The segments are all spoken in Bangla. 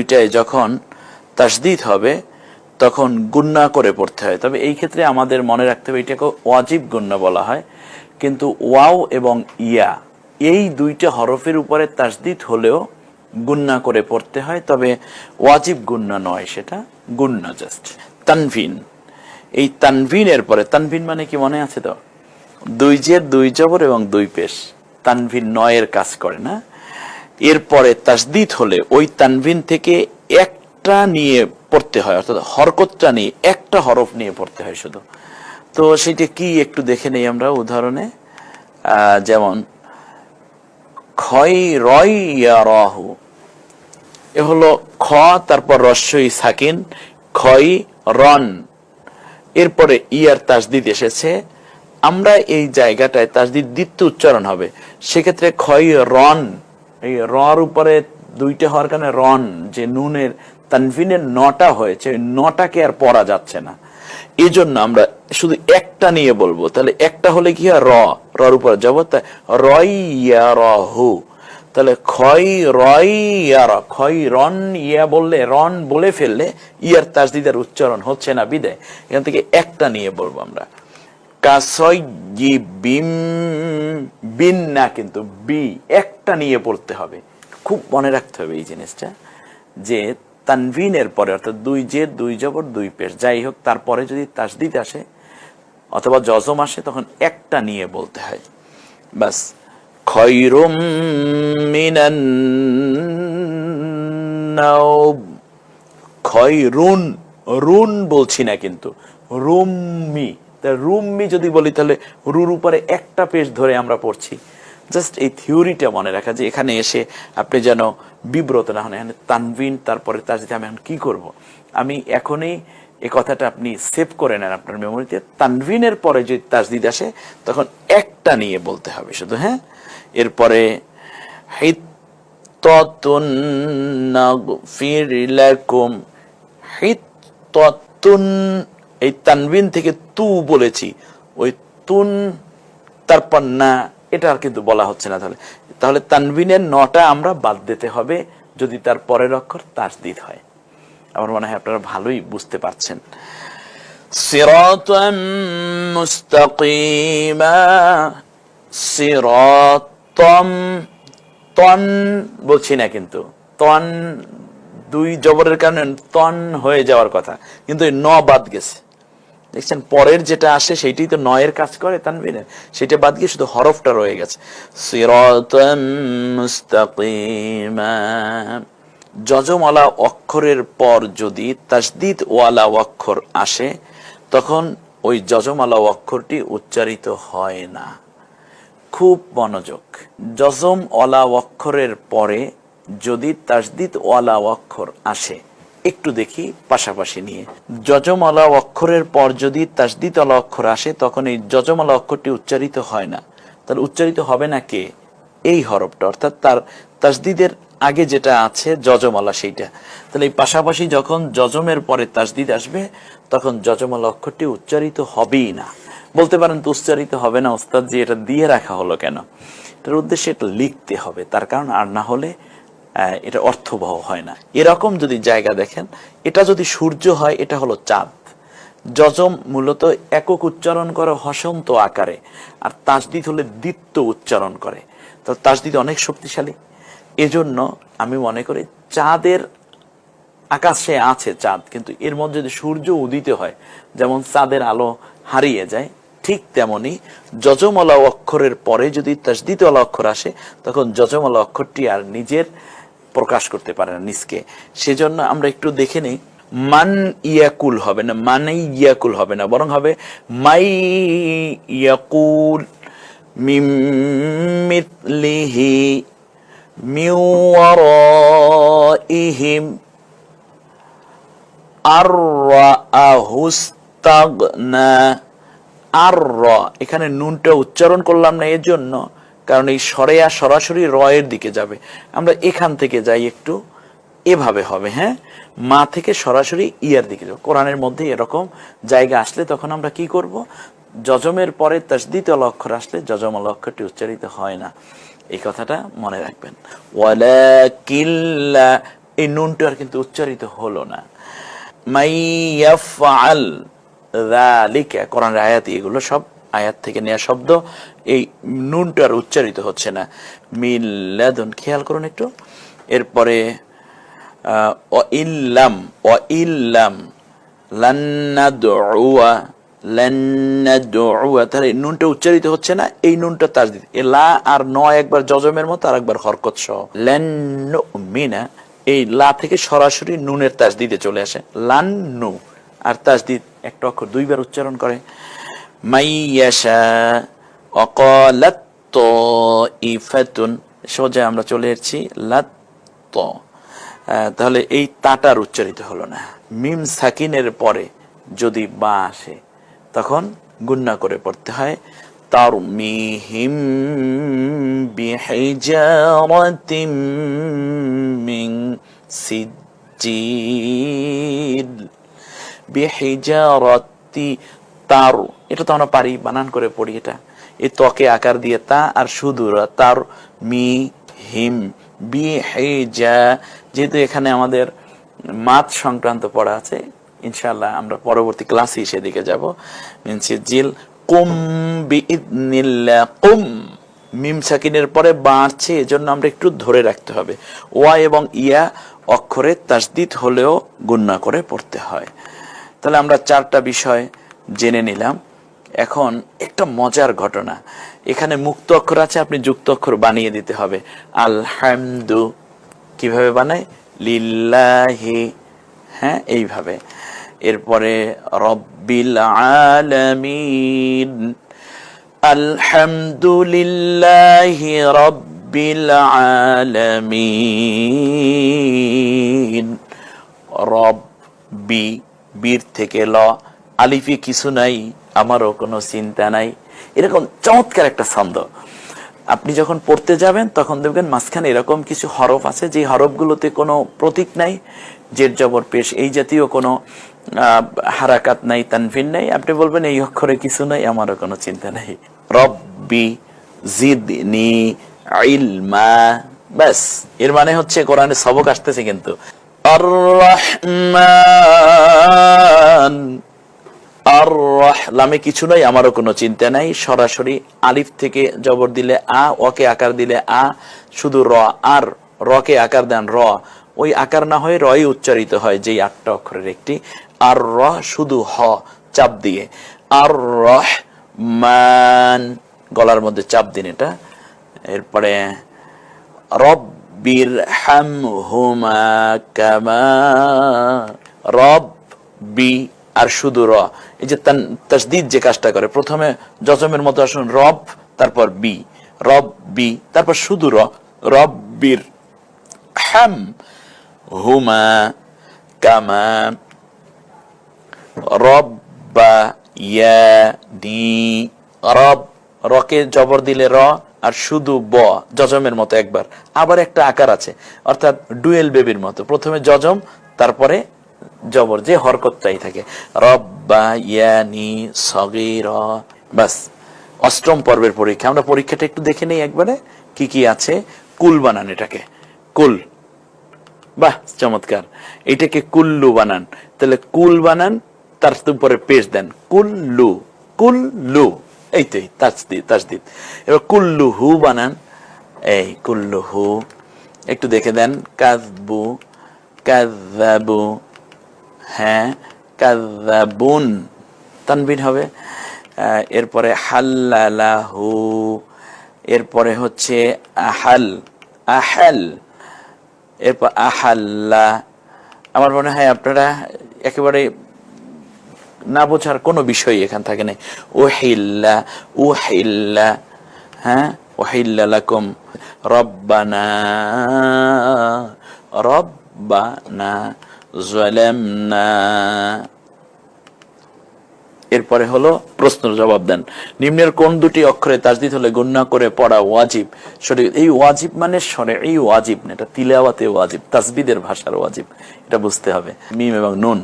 দুইটায় যখন তাসদিদ হবে তখন গুন্না করে পড়তে হয়। তবে এই ক্ষেত্রে আমাদের মনে রাখতে হবে এটাকে ওয়াজিব গুন্না বলা হয়, কিন্তু ওয়াও এবং ইয়া এই দুইটা হরফের উপরে তাসদিদ হলেও গুন্না করে পড়তে হয়, তবে ওয়াজিব গুন্না নয়, সেটা গুন্না জাস্ট। তানভিন, এই তানভিনের পরে, তানভিন মানে কি মনে আছে তো? দুই জের, দুই জবর এবং দুই পেশ, তানভিন নয়ের কাজ করে না। এরপরে তাসদিদ হলে ওই তানভিন থেকে একটা নিয়ে পড়তে হয়, অর্থাৎ হরকতটা নিয়ে একটা হরফ নিয়ে পড়তে হয় শুধু। তো সেটা কি একটু দেখে নেই আমরা উদাহরণে। যেমন খয় রয় রাহু, এ হলো খ, তারপর রস্যই সাকিন, খয় রন, এরপরে ইয়ার তাসদিদ এসেছে। আমরা এই জায়গাটায় তাসদিদ দ্বিতীয় উচ্চারণ হবে, সেক্ষেত্রে খয় রন, এই রর উপরে দুইটা হওয়ার কারণে রন, যে নুনের তানভিনের নটা হয়েছে, নটাকে আর পড়া যাচ্ছে না, এই জন্য আমরা শুধু একটা নিয়ে বলবো। তাহলে একটা হলে কি হয়, রর উপরে যাব, রইয়া রহু, তাহলে খয় রয় ইয়ার, খয় রন ইয়া বললে, রন বলে ফেললে ইয়ার তাসদিদের উচ্চারণ হচ্ছে না, বিদায় এখান থেকে একটা নিয়ে বলবো আমরা। কাসয় বিম, বিন না কিন্তু বি, একটা নিয়ে পড়তে হবে। খুব মনে রাখতে হবে এই জিনিসটা, যে তানভিনের পরে অর্থাৎ দুই জের, দুই জবর, দুই পেশ, যাই হোক, তারপরে যদি তাসদিদ আসে অথবা জজম আসে তখন একটা নিয়ে বলতে হয়, বাস। খয়রুম মিনান নাওম, খয়রুন, রুন বলছি না কিন্তু, রুম্মি, রুম্মি যদি বলি তাহলে রুর উপরে একটা পেশ ধরে আমরা পড়ছি। জাস্ট এই থিওরিটা মনে রাখা, যে এখানে এসে আপনি যেন বিব্রত না হন। এখানে তানভিন তারপরে তাসদিদ, আমি এখন কি করব? আমি এখনই এই কথাটা আপনি সেভ করে নেন আপনার মেমোরিতে। তানভিনের পরে যদি তাসদিদ আসে তখন একটা নিয়ে বলতে হবে শুধু, হ্যাঁ। এরপরে হিত্তাতুন নাগফির লাকুম, হিত্তাতুন, এই তানভিন থেকে তু বলেছি, ওই তুন তারপর না, এটা আর কিন্তু বলা হচ্ছে না। তাহলে তানভিনের নটা আমরা বাদ দিতে হবে যদি তার পরের অক্ষর তাসদিদ হয়। আমার মনে হয় আপনারা ভালোই বুঝতে পারছেন। সিরাতাম মুস্তাকিমা, সিরাতাম, তন বলছি না কিন্তু, তন দুই জবরের কারণে তন হয়ে যাওয়ার কথা, কিন্তু ন বাদ গেছে। দেখছেন পরের যেটা আসে সেইটাই তো নয়ের কাজ করে তানভিনের, সেটা বাদ গিয়ে শুধু হরফটা রয়ে গেছে। সিরাতাম মুস্তাকিমা, যজমওয়ালা অক্ষরের পর যদি তাসদিদ ওয়ালা অক্ষর আসে তখন ওই যজমওয়ালা অক্ষরটি উচ্চারিত হয় না। খুব মনোযোগ, যজম ওয়ালা অক্ষরের পরে যদি তাসদিদ ওয়ালা অক্ষর আসে, একটু দেখি পাশাপাশি নিয়ে। যজমওয়ালা অক্ষরের পর যদি তাসদিদ ওয়ালা অক্ষর আসে তখন এই যজমওয়ালা অক্ষরটি উচ্চারিত হয় না। তাহলে উচ্চারিত হবে না কে? এই হরফটা, অর্থাৎ তার তাসদিদের আগে যেটা আছে যজমওয়ালা সেইটা। তাহলে এই পাশাপাশি যখন যজমের পরে তাসদিদ আসবে তখন যজমওয়ালা অক্ষরটি উচ্চারিত হবেই না। বলতে পারেন তো উচ্চারিত হবে না ওস্তাদ জি, এটা দিয়ে রাখা হলো কেন? এটার উদ্দেশ্যে এটা লিখতে হবে, তার কারণ আর না হলে এটা অর্থবহ হয় না। এরকম যদি জায়গা দেখেন, এটা যদি সূর্য হয় এটা হলো চাঁদ। যজম মূলত একক উচ্চারণ করে হসন্ত আকারে, আর তাসদিদ হলে দ্বিত্ব উচ্চারণ করে। তো তাসদিদ অনেক শক্তিশালী, এজন্য আমি মনে করি চাঁদের আকাশে আছে চাঁদ, কিন্তু এর মধ্যে যদি সূর্য উদিত হয় যেমন চাঁদের আলো হারিয়ে যায়, ঠিক তেমনি যজমওয়ালা অক্ষরের পরে যদি তাসদিদওয়ালা অক্ষর আসে তখন যজমওয়ালা অক্ষরটি আর নিজের প্রকাশ করতে পারে না নিজকে। সেজন্য আমরা একটু দেখে নেই, মান ইয়াকুল হবে না, মানে ইয়াকুল হবে না, বরং হবে মাই ইয়াকুল, মিম মিথলিহি, মিন ওয়ারাইহিম, আর-রাআহু ইসতাগনা। আর র, এখানে নুনটা উচ্চারণ করলাম না এর জন্য, কারণ এই সরেয়া সরাসরি র এর দিকে যাবে। আমরা এখান থেকে যাই একটু, এভাবে হবে, হ্যাঁ, মা থেকে সরাসরি ইয়ার দিকে যাবে। কোরআনের মধ্যে এরকম জায়গা আসলে তখন আমরা কি করব? যজমের পরে তাসদিদওয়ালা অক্ষর আসলে যজমওয়ালা অক্ষরটি উচ্চারিত হয় না, এই কথাটা মনে রাখবেন। ওয়ালাকিল্লা এই নুনটা আর কিন্তু উচ্চারিত হলো না। মাই ইয়াফআল যালিকা, কোরআনের আয়াত, এগুলো সব আয়াত থেকে নেওয়া শব্দ। এই নুনটা আর উচ্চারিত হচ্ছে না। মিন লাদুন, খেয়াল করুন একটু। এরপরে ইল্লাম লান নাদউয়া, তাহলে নুনটা উচ্চারিত হচ্ছে না। এই নুনটা তাসদীদ, এ লা আর ন একবার জজমের মতো আর একবার হরকত সহ। লান নুমিনা, এই লা থেকে সরাসরি নুনের তাসদীদে চলে আসে, লান নু। আর তাসদীদ একটা অক্ষর দুইবার উচ্চারণ করে। মাইয়াশা অকালাত তাইফাতুন, সোজা আমরা চলে এসেছি লাত। তাহলে এই তাটার উচ্চারিত হলো না। মিম সাকিনের পরে যদি বা আসে তখন গুন্না করে পড়তে হয়। তারমিহিম বিহিজারাতিম মিন সিজ্জিল, বিহিজারাতি, তার, এটা তো আমরা পারি, বানান করে পড়ি। এটা এই ত্বকে আকার দিয়ে তা আর শুধু তার মি হিম বিহিজা, যেহেতু এখানে আমাদের মাত সংক্রান্ত পড়া আছে, ইনশাআল্লাহ আমরা পরবর্তী ক্লাসে সেদিকে যাব। মিনসিজিল কুম বিইذনিল্লাহ, কুম, মিম সাকিনের পরে বাড়ছে, এজন্য আমরা একটু ধরে রাখতে হবে। ওয়া এবং ইয়া অক্ষরে তাসদীদ হলেও গুন্না করে পড়তে হয়। তাহলে আমরা 4টা বিষয় জেনে নিলাম। এখন একটা মজার ঘটনা, এখানে মুক্ত অক্ষর আছে, আপনি যুক্ত অক্ষর বানিয়ে দিতে হবে। আলহামদু কিভাবে বানায়? লিল্লাহি, হ্যাঁ এইভাবে। এরপরে রব্বিল আলামিন, আলহামদুলিল্লাহি রব্বিল আলামিন। রব্বি, বীর থেকে ল, আলিফে কিছু নাই, আমারও কোনো চিন্তা নাই। এরকম চমৎকার একটা ছন্দ। আপনি যখন পড়তে যাবেন তখন দেখবেন মাঝখানে এরকম কিছু হরফ আছে যে হরফগুলোতে কোনো প্রতীক নাই, জের জবর পেশ এই জাতীয় কোনো হারাকাত নাই, তানভিন নাই। আপনি বলবেন এই অক্ষরে কিছু নাই, আমারও কোনো চিন্তা নাই। রব্বি জিদনি ইলমা, ব্যাস। এর মানে হচ্ছে কোরআনে সবক আসতেছে কিন্তু। আর রহমান, আর লামে কিছু নাই, আমারও কোনো চিন্তা নাই, সরাসরি আলিফ থেকে জবর দিলে আ, ওকে আকার দিলে আ, শুধু র, আর রকে আকার দেন র, ওই আকার না হয়ে রই উচ্চারিত হয়, যেই 8টা অক্ষরের একটি। আর র শুধু হ চাপ দিয়ে, আর রহমান, গলার মধ্যে চাপ দিন এটা। এরপরে রব্বির হামহুমা কামা, রব্বি আর শুধু র, এই যে তাসদীদ যে কাজটা করে, প্রথমে জজমের মতো আসুন রব, তারপর বি, রব্বি, তারপর শুধু র, রব্বির হাম হুমা কামা, রব্বা ইয়ানি, রব, রকে জবর দিলে র আর শুধু ব, জজমের মতো একবার, আবার একটা আকার আছে, অর্থাৎ ডুয়েল বেবির মতো, প্রথমে জজম তারপরে জবর, যে হরকতটাই থাকে। রব্বা ইয়ানি সগীরা, বাস। 8ম পর্বের পরীক্ষা, আমরা পরীক্ষাটা একটু দেখে নেই একবারে কি কি আছে। কুল বানান, এটাকে কুল, বাহ চমৎকার। এটাকে কুল্লু বানান, তাহলে কুল বানান, তার উপরে পেশ দেন, কুল্লু, কুল্লু, এই তো তাসদীদ। এবার কুল্লু হু বানান, এই কুল্লু হু, একটু দেখে দেন। কাযবু, কাযাবু, হ্যাঁ কাযাবুন, তানবিন হবে। এরপরে হাল্লালাহু, এরপরে হচ্ছে আহাল, আহাল, এরপর আহাল্লা। আমার মনে হয় আপনারা একেবারে না বোঝার কোনো বিষয় এখান থাকে নাই। উহিল্লা, উহিল্লা, হ্যাঁ উহিল্লা লাকুম, রব্বানা, রব্বানা যালামনা। এরপরে হলো প্রশ্ন জবাব দেন। নিম্নের কোন দুটি অক্ষরে তাসদীদ হলে গুন্না করে পড়া ওয়াজিব? সঠিক, এই ওয়াজিব মানে শরঈ ওয়াজিব না, এটা তিলাওয়াতে ওয়াজিব, তাসবিদের ভাষার ওয়াজিব, এটা বুঝতে হবে। মিম এবং নুন।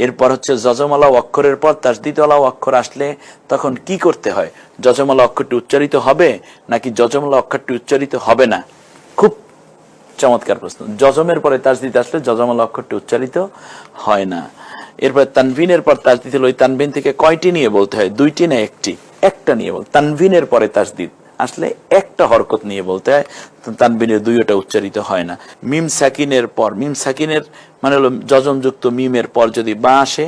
এরপর হচ্ছে যজমালা অক্ষরের পর তাসদীদওয়ালা অক্ষর আসলে তখন কি করতে হয়? যজমালা অক্ষরটি উচ্চারিত হবে নাকি যজমালা অক্ষরটি উচ্চারিত হবে না? খুব চমৎকার প্রশ্ন। জজমের পরে তাসদিদ আসলে জজমালা অক্ষরটি উচ্চারিত হয় না। এরপর তানভিনের পর তাসদিদ হলো, ওই তানভিন থেকে কয়টি নিয়ে বলতে হয়? দুইটি না একটি? একটা নিয়ে বল। তানভিনের পরে তাসদিদ আসলে একটা হরকত নিয়ে বলতে হয়, তানভিনের দুইটা উচ্চারিত হয় না। মিম সাকিনের পর, মিম সাকিনের মানে হলো যজমযুক্ত মিমের পর যদি বা আসে,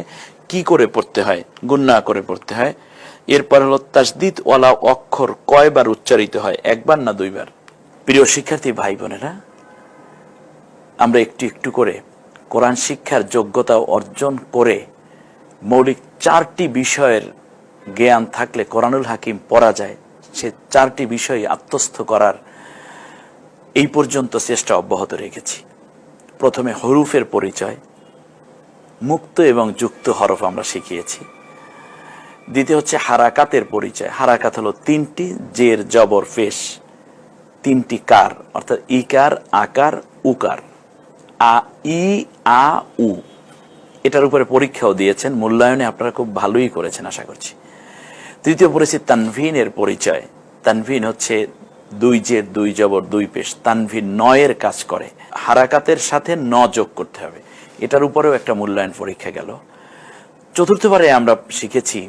কি করে পড়তে হয়? গুন্না করে পড়তে হয়। এরপর হলো তাসদিদ ওয়ালা অক্ষর কয়বার উচ্চারিত হয়? একবার না দুইবার? প্রিয় শিক্ষার্থী ভাই বোনেরা, আমরা একটু একটু করে কোরআন শিক্ষার যোগ্যতা অর্জন করে মৌলিক 4টি বিষয়ের জ্ঞান থাকলে কোরআনুল হাকিম পড়া যায়, সে 4টি বিষয় আত্মস্থ করার এই পর্যন্ত চেষ্টা অব্যাহত রেখেছি। প্রথমে হরুফের পরিচয়, মুক্ত এবং যুক্ত হরফ আমরা শিখিয়েছি। দ্বিতীয় হচ্ছে হারাকাতের পরিচয়। হারাকাত হলো 3টি, জের জবর পেশ, 3টি কার, অর্থাৎ ইকার আকার উকার, ই আ উ। এটার উপরে পরীক্ষাও দিয়েছেন, মূল্যায়নে আপনারা খুব ভালোই করেছেন আশা করছি। তৃতীয় পড়েছি তানভিনের পরিচয়। তানভিন হচ্ছে 2 জের 2 জবর 2 পেশ। তানভিন 9-এর কাজ করে, হারাকাতের সাথে 9 যোগ করতে হবে। এটার উপরেও একটা মূল্যায়ন পরীক্ষা গেল। চতুর্থবারে আমরা শিখেছি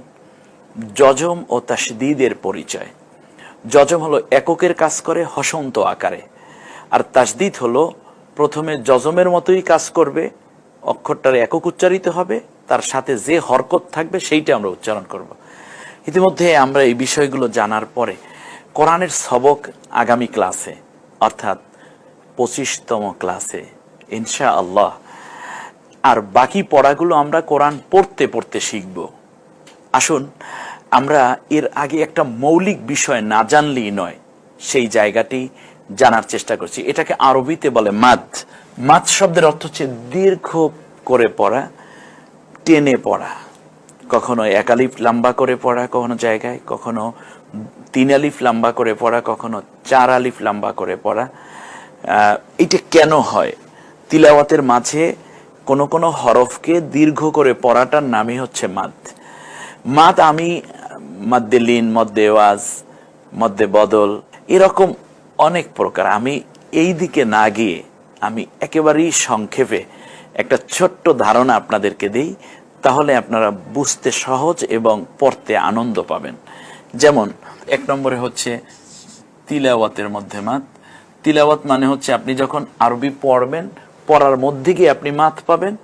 জজম ও তাসদীদের পরিচয়। জজম হলো এককের কাজ করে হসন্ত আকারে, আর তাসদীদ হলো প্রথমে জজমের মতোই কাজ করবে, অক্ষরটার একক উচ্চারিত হবে, তার সাথে যে হরকত থাকবে সেইটা আমরা উচ্চারণ করব। ইতিমধ্যে আমরা এই বিষয়গুলো জানার পরে কোরআনের সবক আগামী ক্লাসে, অর্থাৎ 25তম ক্লাসে ইনশাআল্লাহ, আর বাকি পড়াগুলো আমরা কোরআন পড়তে পড়তে শিখব। আসুন আমরা এর আগে একটা মৌলিক বিষয় না জানলেই নয়, সেই জায়গাটি জানার চেষ্টা করছি। এটাকে আরবিতে বলে মাদ। মাদ শব্দের অর্থ হচ্ছে দীর্ঘ করে পড়া, টেনে পড়া। কখনো 1 আলিফ লম্বা করে পড়া কখনো জায়গায়, কখনো 3 আলিফ লম্বা করে পড়া, কখনো 4 আলিফ লম্বা করে পড়া। এটা কেন হয়? তিলাওয়াতের মাঝে কোনো কোনো হরফকে দীর্ঘ করে পড়াটার নামই হচ্ছে মাদ। মাদ আমি মদ্দে লিন, মদ্দে ওয়াজ, মদ্দে বদল, এরকম অনেক প্রকার। আমি এই দিকে না গিয়ে আমি একেবারেই সংক্ষেপে একটা ছোট্ট ধারণা আপনাদেরকে দিই, তাহলে আপনারা বুঝতে সহজ এবং পড়তে আনন্দ পাবেন। যেমন 1 নম্বরে হচ্ছে তিলাওয়াতের মধ্যে মাদ। তিলাওয়াত মানে হচ্ছে আপনি যখন আরবি পড়বেন, পড়ার মধ্যে গিয়ে আপনি মাদ পাবেন।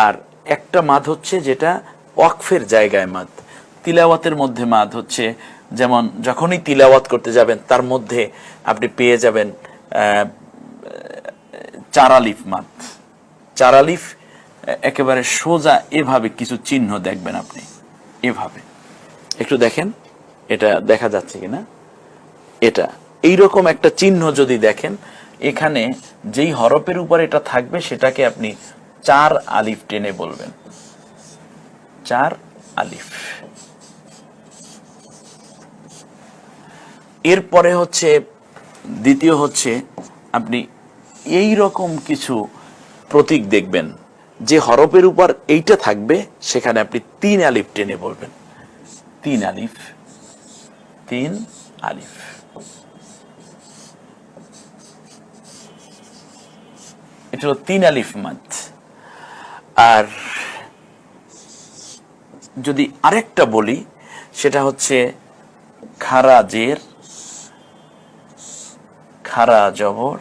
আর একটা মাদ হচ্ছে যেটা ওয়াকফের জায়গায় মাদ। তিলাওয়াতের মধ্যে মাদ হচ্ছে যেমন যখনই তিলাওয়াত করতে যাবেন তার মধ্যে আপনি পেয়ে যাবেন 4 আলিফ মাদ। 4 আলিফ একেবারে সোজা, এভাবে কিছু চিহ্ন দেখবেন আপনি, এভাবে একটু দেখেন, এটা দেখা যাচ্ছে কিনা, এটা এইরকম একটা চিহ্ন যদি দেখেন, এখানে যেই হরফের উপর এটা থাকবে সেটাকে আপনি 4 আলিফ টেনে বলবেন, 4 আলিফ। এরপরে হচ্ছে দ্বিতীয় হচ্ছে আপনি এই রকম কিছু প্রতীক দেখবেন, যে হরফের উপর এইটা থাকবে সেখানে আপনি 3 আলিফ টেনে বলবেন, 3 আলিফ, 3 আলিফ। এটা হলো 3 আলিফ মাদ। আর যদি আরেকটা বলি সেটা হচ্ছে খারা জের, খারা জবর,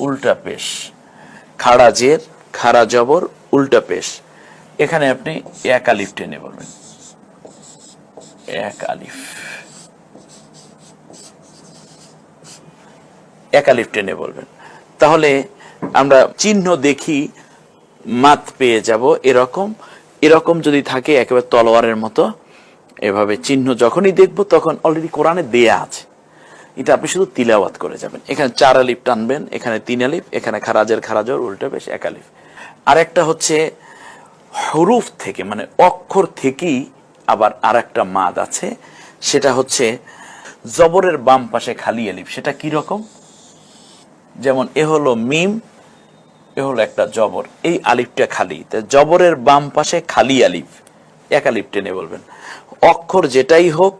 উল্টা পেশ। খাড়া জের, খাড়া জবর, উল্টা পেশ। এখানে আপনি 1 আলিফ টেনে বলবেন, 1 আলিফ, 1 আলিফ টেনে বলবেন। তাহলে আমরা চিহ্ন দেখি মাত পেয়ে যাব। এরকম এরকম যদি থাকে একেবারে তলোয়ারের মতো, এভাবে চিহ্ন যখনই দেখব তখন অলরেডি কোরআনে দেয়া আছে, এটা আপনি শুধু তিলাওয়াত করে যাবেন। এখানে 4 আলিফ টানবেন, এখানে 3 আলিফ, এখানে খারাজের খারাজর, উল্টা পেশ 1 আলিফ। আরেকটা হচ্ছে হরুফ থেকে, মানে অক্ষর থেকেই আবার আরেকটা মাদ আছে, সেটা হচ্ছে জবরের বাম পাশে খালি আলিফ। সেটা কি রকম? যেমন এ হলো মিম, এ হলো একটা জবর, এই আলিফটা খালি, জবরের বাম পাশে খালি আলিফ, 1 আলিফ টেনে বলবেন। অক্ষর যেটাই হোক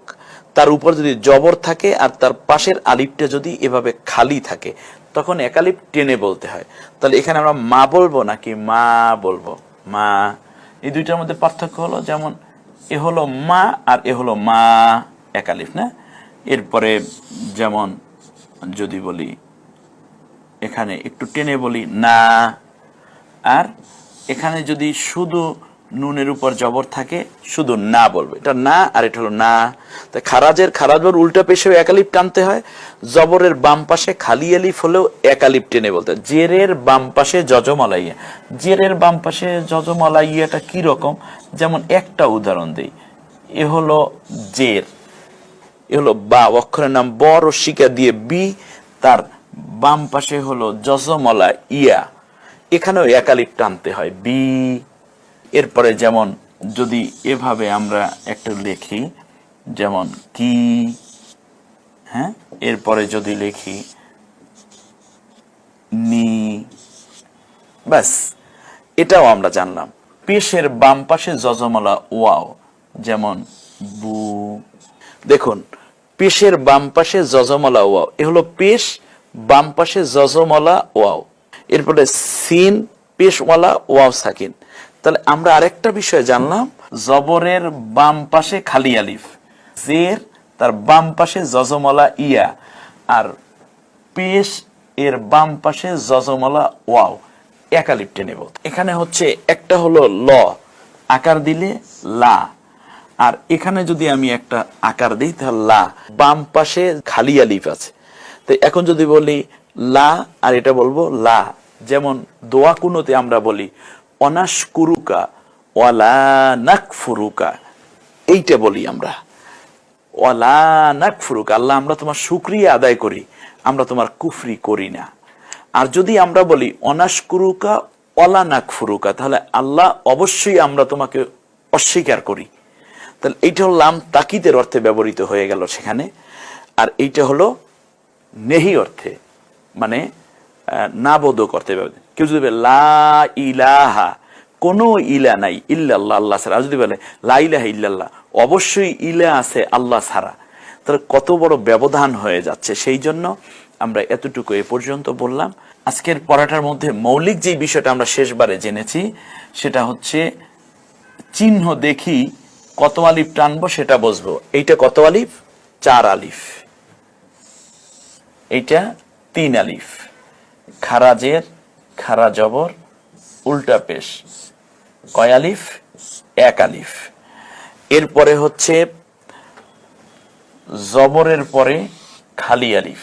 তার উপর যদি জবর থাকে আর তার পাশের আলিফটা যদি এভাবে খালি থাকে, তখন এক আলিফ টেনে বলতে হয়। তাহলে এখানে আমরা মা বলবো নাকি মা বলবো? মা। এই দুইটার মধ্যে পার্থক্য হলো, যেমন এ হলো মা আর এ হলো মা, এক আলিফ না। এরপরে যেমন যদি বলি এখানে একটু টেনে বলি না, আর এখানে যদি শুধু নুনের উপর জবর থাকে শুধু না বলবো, এটা না আর এটা হলো না। তাই খারাজের উল্টা পেশেও এক আলিফ টানতে হয়, জবরের বাম পাশে খালি আলিফ হলেও এক আলিফ টেনে বলতে হয়। জেরের বাম পাশে যজমালাইয়া, জেরের বাম পাশে যজমালাইয়াটা কি রকম, যেমন একটা উদাহরণ দেই, এ হলো জের, এ হলো বা, অক্ষরের নাম বড় শিকা দিয়ে বি, তার বাম পাশে হলো যজমলা ইয়া, এখানেও এক আলিফ টানতে হয় বি। এরপরে যেমন যদি এভাবে আমরা একটা লিখি, যেমন কি, হ্যাঁ, এরপরে যদি লিখি নি, ব্যাস এটাও আমরা জানলাম। পেশের বাম পাশে যজমলা ওয়াও, যেমন বু। দেখুন পেশের বাম পাশে যজমলা ওয়াও, এ হলো পেশ, বাম পাশে যজমলা ওয়াও। এরপরে সিন পেশওয়ালা ওয়াও সাকিন। তাহলে আমরা আরেকটা বিষয় জানলাম, জবরের বাম পাশে খালি আলিফ, জের তার বাম পাশে যজমলা ইয়া, আর পেশ এর বাম পাশে যজমলা ওয়াও, এক আলিফ টেনে বলতে। এখানে হচ্ছে একটা হলো ল আকার দিলে লা, আর এখানে যদি আমি একটা আকার দিই তাহলে লা, বাম পাশে খালি আলিফ আছে। তো এখন যদি বলি লা আর এটা বলবো লা, যেমন দোয়া কুনুতে আমরা বলি অনাশকুরুকা ওয়ালা নাকফুরুকা, এইটা বলি আমরা ওয়ালা নাকফুরুকা, আল্লাহ আমরা তোমার শুকরিয়া আদায় করি, আমরা তোমার কুফরি করি না। আর যদি আমরা বলি অনাশকুরুকা ওয়ালা নাকফুরুকা, তাহলে আল্লাহ অবশ্যই আমরা তোমাকে অস্বীকার করি। তাহলে এইটা হলো লাম তাকিদের অর্থে ব্যবহৃত হয়ে গেল সেখানে, আর এইটা হলো নেহি অর্থে, মানে না বোধক অর্থে ব্যবহৃত। কেউ যদি বলে লা ইলাহা, কোনো ইলা নাই ইল্লাল্লাহ, আল্লাহ ছাড়া, আর যদি বলে লা ইলাহা ইল্লাল্লাহ, অবশ্যই ইলা আছে আল্লাহ ছাড়া, তাহলে কত বড় ব্যবধান হয়ে যাচ্ছে। সেই জন্য আমরা এতটুকু এ পর্যন্ত বললাম। আজকের পড়াটার মধ্যে মৌলিক যে বিষয়টা আমরা শেষবারে জেনেছি সেটা হচ্ছে চিহ্ন দেখি কত আলিফ টানবো সেটা বুঝবো। এইটা কত আলিফ? 4 আলিফ, এইটা 3 আলিফ, খারাজের খারা জবর উল্টা পেশ কয় আলিফ? 1 আলিফ। এরপরে হচ্ছে জবরের পরে খালি আলিফ।